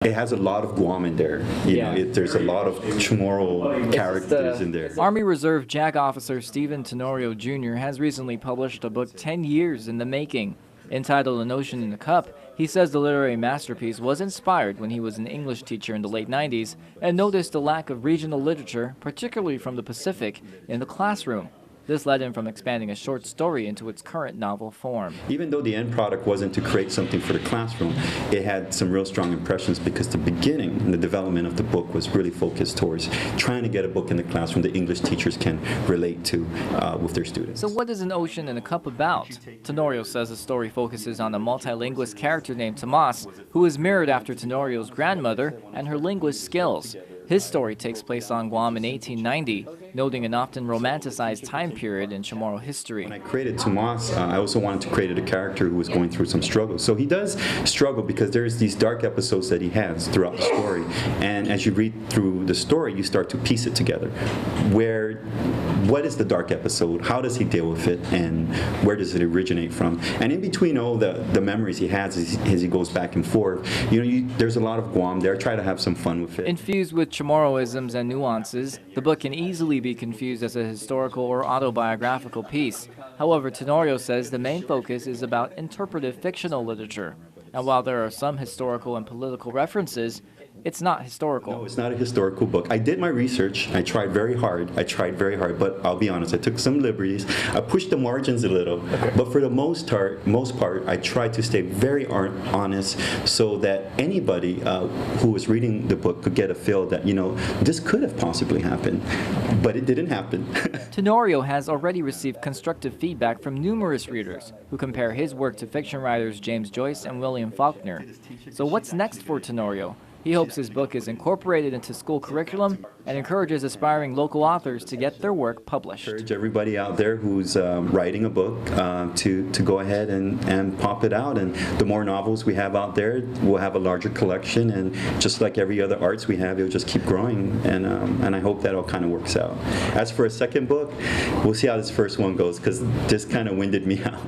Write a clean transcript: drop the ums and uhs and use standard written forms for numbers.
It has a lot of Guam in there. You know, there's a lot of Chamorro characters in there. Army Reserve JAG officer Stephen Tenorio Jr. has recently published a book 10 years in the making. Entitled An Ocean in a Cup, he says the literary masterpiece was inspired when he was an English teacher in the late 90s and noticed a lack of regional literature, particularly from the Pacific, in the classroom. This led him from expanding a short story into its current novel form. Even though the end product wasn't to create something for the classroom, it had some real strong impressions because the beginning and the development of the book was really focused towards trying to get a book in the classroom that English teachers can relate to with their students. So what is An Ocean in a Cup about? Tenorio says the story focuses on a multilingual character named Tomas, who is mirrored after Tenorio's grandmother and her linguist skills. His story takes place on Guam in 1890, noting an often romanticized time period in Chamorro history. When I created Tomas, I also wanted to create a character who was going through some struggles. So he does struggle because there's these dark episodes that he has throughout the story. And as you read through the story, you start to piece it together. What is the dark episode? How does he deal with it? And where does it originate from? And in between all the memories he has as he goes back and forth, there's a lot of Guam there. Try to have some fun with it. Infused with Chamorroisms and nuances, the book can easily be confused as a historical or autobiographical piece. However, Tenorio says the main focus is about interpretive fictional literature. And while there are some historical and political references, it's not historical. No, it's not a historical book. I did my research. I tried very hard, but I'll be honest, I took some liberties. I pushed the margins a little, but for the most part, I tried to stay very honest so that anybody who was reading the book could get a feel that, this could have possibly happened, but it didn't happen. Tenorio has already received constructive feedback from numerous readers who compare his work to fiction writers James Joyce and William Faulkner. So what's next for Tenorio? He hopes his book is incorporated into school curriculum and encourages aspiring local authors to get their work published. I encourage everybody out there who's writing a book to go ahead and pop it out. And the more novels we have out there, we'll have a larger collection. And just like every other arts we have, it'll just keep growing. And I hope that all kind of works out. As for a second book, we'll see how this first one goes because this kind of winded me out.